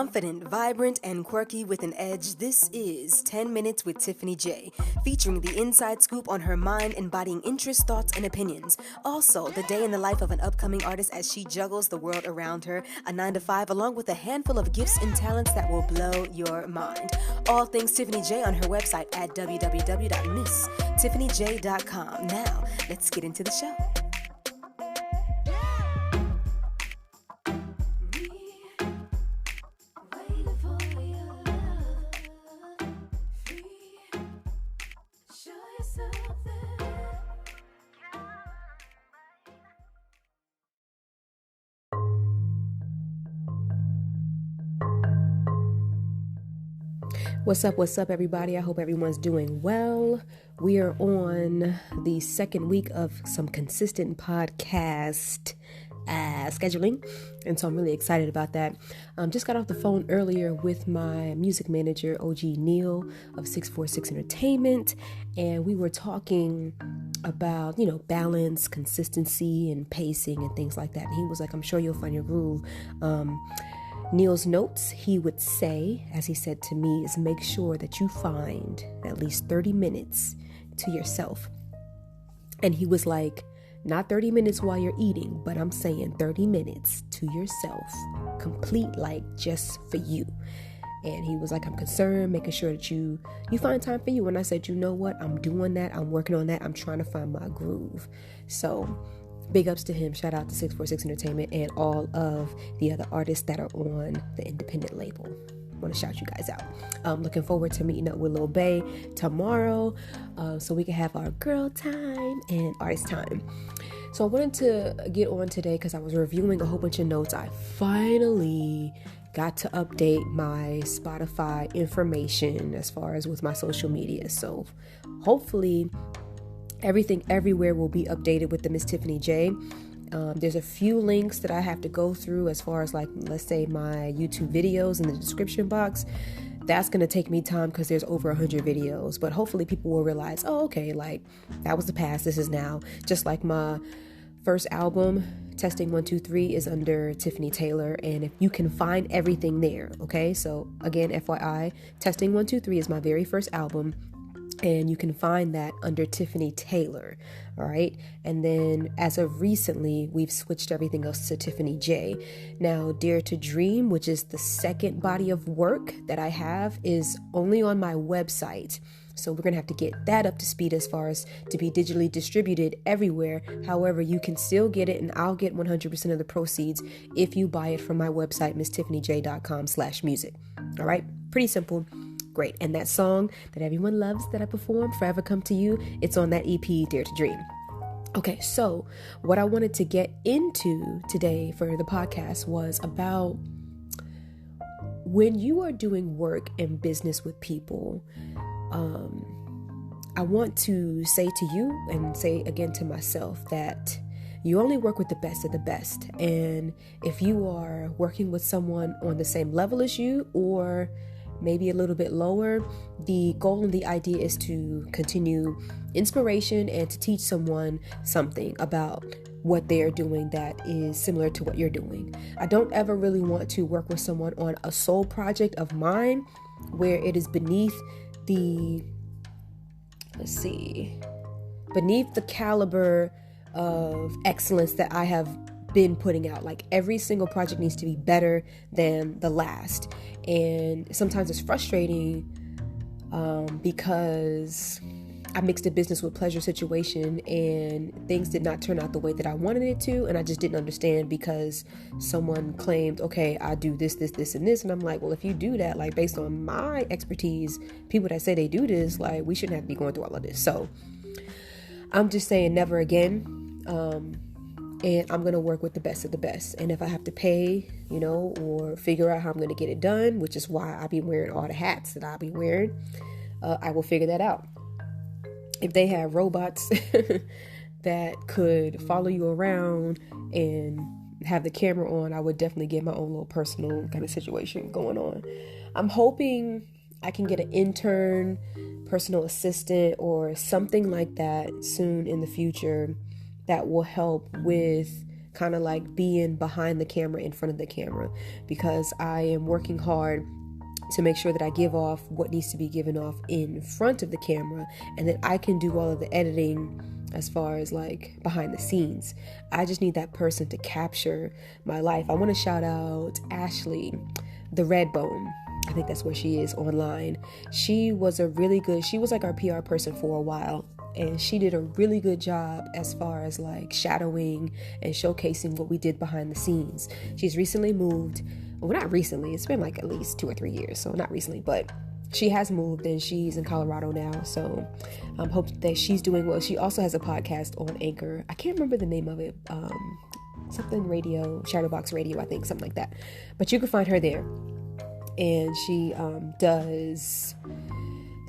Confident, vibrant, and quirky with an edge, this is 10 Minutes with Tiffany J, featuring the inside scoop on her mind, embodying interests, thoughts, and opinions. Also, the day in the life of an upcoming artist as she juggles the world around her, a 9 to 5, along with a handful of gifts and talents that will blow your mind. All things Tiffany J on her website at www.misstiffanyj.com. Now, let's get into the show. What's up, everybody? I hope everyone's doing well. We are on the second week of some consistent podcast scheduling, and so I'm really excited about that. Just got off the phone earlier with my music manager, OG Neil of 646 Entertainment, and we were talking about, balance, consistency, and pacing, and things like that. And he was like, I'm sure you'll find your groove. Neil's notes, he would say, as he said to me, is make sure that you find at least 30 minutes to yourself. And he was like, not 30 minutes while you're eating, but I'm saying 30 minutes to yourself, complete, like just for you. And he was like, I'm concerned, making sure that you find time for you. And I said, you know what? I'm doing that. I'm working on that. I'm trying to find my groove. So big ups to him. Shout out to 646 Entertainment and all of the other artists that are on the independent label. I want to shout you guys out. Looking forward to meeting up with Lil Bae tomorrow, so we can have our girl time and artist time. So I wanted to get on today because I was reviewing a whole bunch of notes. I finally got to update my Spotify information as far as with my social media. So hopefully everything everywhere will be updated with the Miss Tiffany J. There's a few links that I have to go through as far as, like, let's say my YouTube videos in the description box. That's going to take me time because there's over 100 videos. But hopefully people will realize, oh, okay, like that was the past. This is now. Just like my first album, Testing 1 2 3, is under Tiffany Taylor. And if you can find everything there, okay? So again, FYI, Testing 1 2 3 is my very first album. And you can find that under Tiffany Taylor, all right? And then as of recently, we've switched everything else to Tiffany J. Now, Dare to Dream, which is the second body of work that I have, is only on my website. So we're going to have to get that up to speed as far as to be digitally distributed everywhere. However, you can still get it, and I'll get 100% of the proceeds if you buy it from my website, misstiffanyj.com/music. All right? Pretty simple. Great. And that song that everyone loves that I perform, Forever Come to You, it's on that EP, Dare to Dream. Okay, so what I wanted to get into today for the podcast was about when you are doing work and business with people. I want to say to you and say again to myself that you only work with the best of the best. And if you are working with someone on the same level as you or maybe a little bit lower, the goal and the idea is to continue inspiration and to teach someone something about what they're doing that is similar to what you're doing. I don't ever really want to work with someone on a sole project of mine where it is beneath the caliber of excellence that I have been putting out. Like, every single project needs to be better than the last. And sometimes it's frustrating because I mixed a business with pleasure situation and things did not turn out the way that I wanted it to. And I just didn't understand because someone claimed, okay, I do this, and this. And I'm like, well, if you do that, like based on my expertise, people that say they do this, like we shouldn't have to be going through all of this. So I'm just saying never again. And I'm going to work with the best of the best. And if I have to pay, or figure out how I'm going to get it done, which is why I be wearing all the hats that I be wearing, I will figure that out. If they have robots that could follow you around and have the camera on, I would definitely get my own little personal kind of situation going on. I'm hoping I can get an intern, personal assistant, or something like that soon in the future that will help with kind of like being behind the camera, in front of the camera, because I am working hard to make sure that I give off what needs to be given off in front of the camera, and that I can do all of the editing as far as like behind the scenes. I just need that person to capture my life. I want to shout out Ashley, the Redbone. I think that's where she is online. She was like our PR person for a while, and she did a really good job as far as like shadowing and showcasing what we did behind the scenes. She's recently moved. Well, not recently. It's been like at least 2 or 3 years. So not recently, but she has moved and she's in Colorado now. So I hope that she's doing well. She also has a podcast on Anchor. I can't remember the name of it. Something radio, Shadowbox Radio, I think, something like that. But you can find her there. And she does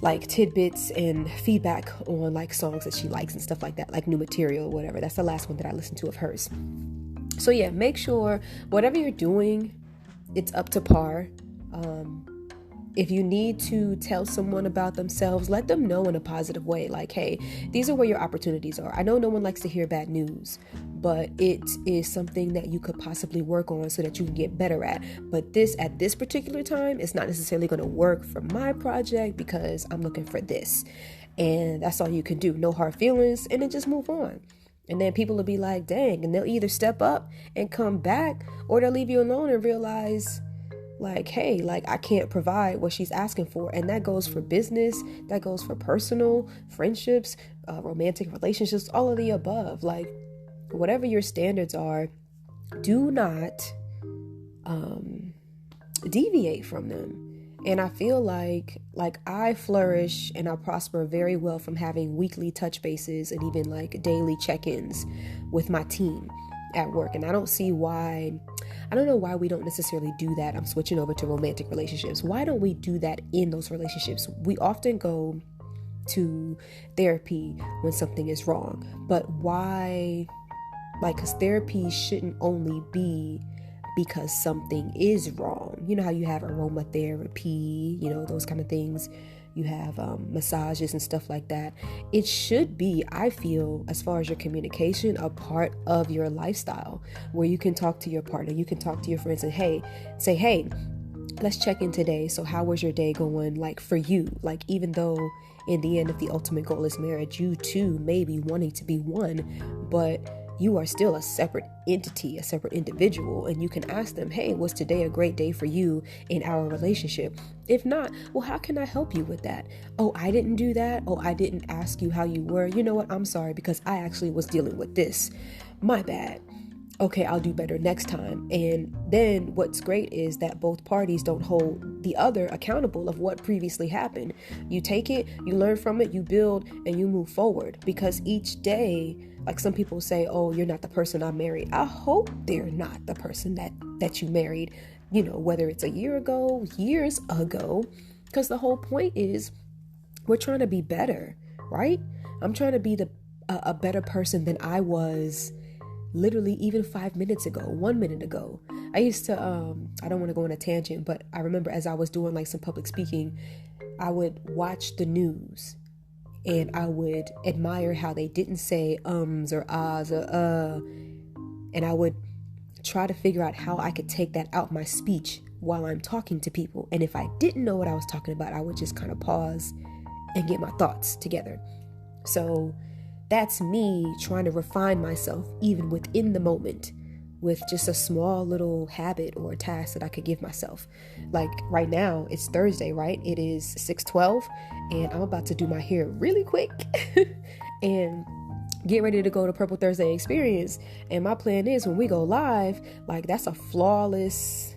like tidbits and feedback on like songs that she likes and stuff like that, like new material, whatever. That's the last one that I listened to of hers. So yeah, make sure whatever you're doing, it's up to par. If you need to tell someone about themselves, let them know in a positive way. Like, hey, these are where your opportunities are. I know no one likes to hear bad news, but it is something that you could possibly work on so that you can get better at. But at this particular time, it's not necessarily going to work for my project because I'm looking for this. And that's all you can do. No hard feelings, and then just move on. And then people will be like, dang, and they'll either step up and come back, or they'll leave you alone and realize, like, hey, like I can't provide what she's asking for. And that goes for business, that goes for personal friendships, romantic relationships, all of the above. Like, whatever your standards are, do not deviate from them. And I feel like I flourish and I prosper very well from having weekly touch bases and even like daily check-ins with my team at work. And I don't know why we don't necessarily do that. I'm switching over to romantic relationships. Why don't we do that in those relationships? We often go to therapy when something is wrong, but why? Like, because therapy shouldn't only be because something is wrong. You know how you have aromatherapy, those kind of things. You have massages and stuff like that. It should be, I feel, as far as your communication, a part of your lifestyle where you can talk to your partner, you can talk to your friends and say, hey, let's check in today. So how was your day going, like, for you? Like, even though in the end, if the ultimate goal is marriage, you too may be wanting to be one, but you are still a separate entity, a separate individual, and you can ask them, hey, was today a great day for you in our relationship? If not, well, how can I help you with that? Oh, I didn't do that. Oh, I didn't ask you how you were. You know what? I'm sorry because I actually was dealing with this. My bad. Okay, I'll do better next time. And then what's great is that both parties don't hold the other accountable of what previously happened. You take it, you learn from it, you build, and you move forward. Because each day, like some people say, oh, you're not the person I married. I hope they're not the person that you married, whether it's a year ago, years ago. Because the whole point is we're trying to be better, right? I'm trying to be a better person than I was literally even 5 minutes ago, 1 minute ago. I used to, I don't want to go on a tangent, but I remember as I was doing like some public speaking, I would watch the news and I would admire how they didn't say or ahs or and I would try to figure out how I could take that out my speech while I'm talking to people. And if I didn't know what I was talking about, I would just kind of pause and get my thoughts together. So that's me trying to refine myself even within the moment with just a small little habit or a task that I could give myself. Like right now, it's Thursday, right? It is 6:12 and I'm about to do my hair really quick and get ready to go to Purple Thursday experience. And my plan is when we go live, like that's a flawless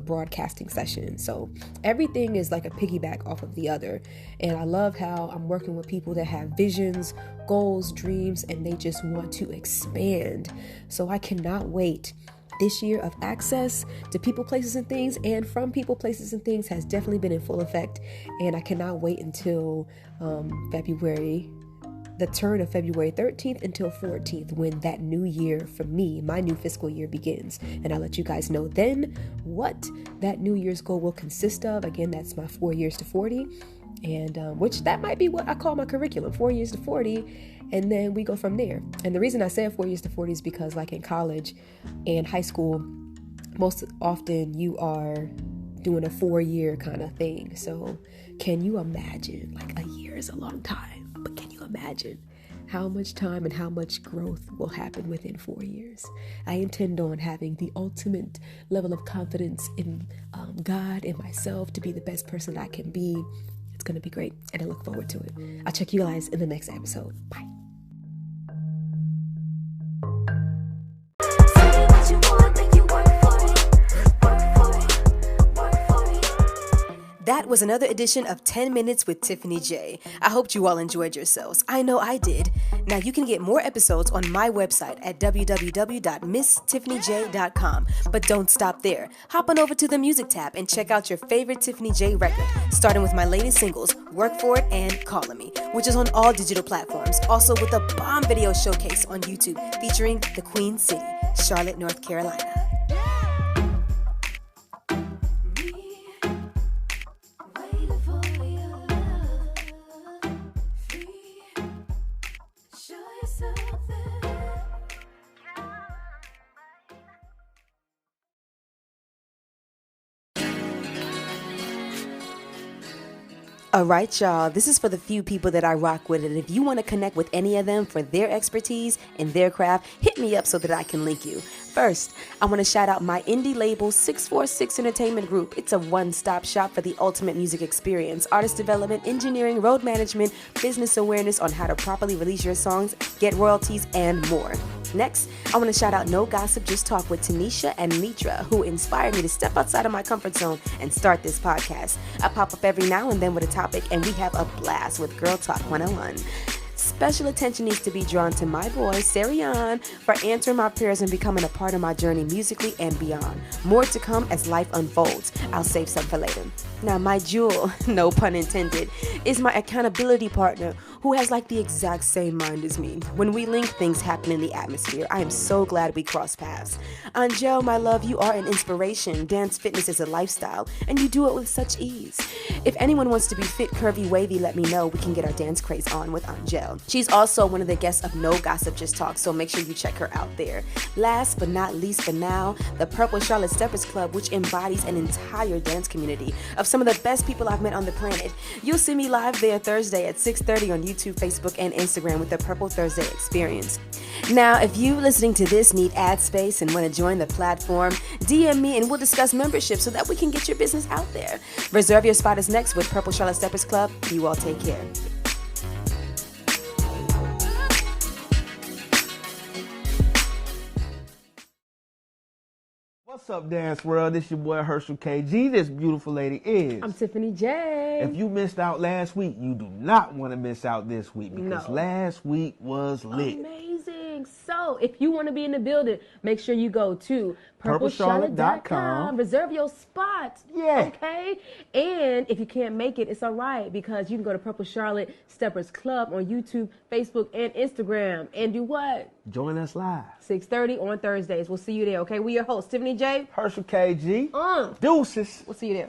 broadcasting session. So everything is like a piggyback off of the other. And I love how I'm working with people that have visions, goals, dreams, and they just want to expand. So I cannot wait. This year of access to people, places, and things, and from people, places, and things has definitely been in full effect. And I cannot wait until the turn of February 13th until 14th, when that new year for me, my new fiscal year begins. And I'll let you guys know then what that New Year's goal will consist of. Again, that's my 4 years to 40. And which that might be what I call my curriculum, 4 years to 40. And then we go from there. And the reason I said 4 years to 40 is because like in college and high school, most often you are doing a 4-year kind of thing. So can you imagine, like a year is a long time, but can you imagine how much time and how much growth will happen within 4 years? I intend on having the ultimate level of confidence in God and myself to be the best person I can be. It's going to be great, and I look forward to it. I'll check you guys in the next episode. Bye. That was another edition of 10 Minutes with Tiffany J. I hoped you all enjoyed yourselves. I know I did. Now you can get more episodes on my website at www.misstiffanyj.com. But don't stop there. Hop on over to the music tab and check out your favorite Tiffany J record, starting with my latest singles, Work For It and Callin' Me, which is on all digital platforms. Also with a bomb video showcase on YouTube featuring the Queen City, Charlotte, North Carolina. All right, y'all, this is for the few people that I rock with, and if you want to connect with any of them for their expertise in their craft, hit me up so that I can link you. First, I want to shout out my indie label 646 Entertainment Group. It's a one-stop shop for the ultimate music experience, artist development, engineering, road management, business awareness on how to properly release your songs, get royalties, and more. Next, I want to shout out No Gossip, Just Talk with Tanisha and Mitra, who inspired me to step outside of my comfort zone and start this podcast. I pop up every now and then with a topic, and we have a blast with Girl Talk 101. Special attention needs to be drawn to my boy, Sarian, for answering my prayers and becoming a part of my journey musically and beyond. More to come as life unfolds. I'll save some for later. Now, my jewel, no pun intended, is my accountability partner who has like the exact same mind as me. When we link, things happen in the atmosphere. I am so glad we crossed paths. Angel, my love, you are an inspiration. Dance fitness is a lifestyle, and you do it with such ease. If anyone wants to be fit, curvy, wavy, let me know. We can get our dance craze on with Angel. She's also one of the guests of No Gossip, Just Talk, so make sure you check her out there. Last but not least for now, the Purple Charlotte Steppers Club, which embodies an entire dance community of some of the best people I've met on the planet. You'll see me live there Thursday at 6:30 on YouTube, Facebook, and Instagram with the Purple Thursday Experience. Now, if you listening to this need ad space and want to join the platform, DM me and we'll discuss membership so that we can get your business out there. Reserve your spot is next with Purple Charlotte Steppers Club. You all take care. What's up, Dance World? This your boy Herschel KG. This beautiful lady is. I'm Tiffany J. If you missed out last week, you do not want to miss out this week because last week was lit. Amazing. So if you want to be in the building, make sure you go to purplecharlotte.com. Reserve your spot. Yeah. Okay. And if you can't make it, it's all right because you can go to Purple Charlotte Steppers Club on YouTube, Facebook, and Instagram. And do what? Join us live. 6:30 on Thursdays. We'll see you there. Okay. We your hosts, Tiffany J. Herschel KG. Deuces. Deuces. We'll see you there.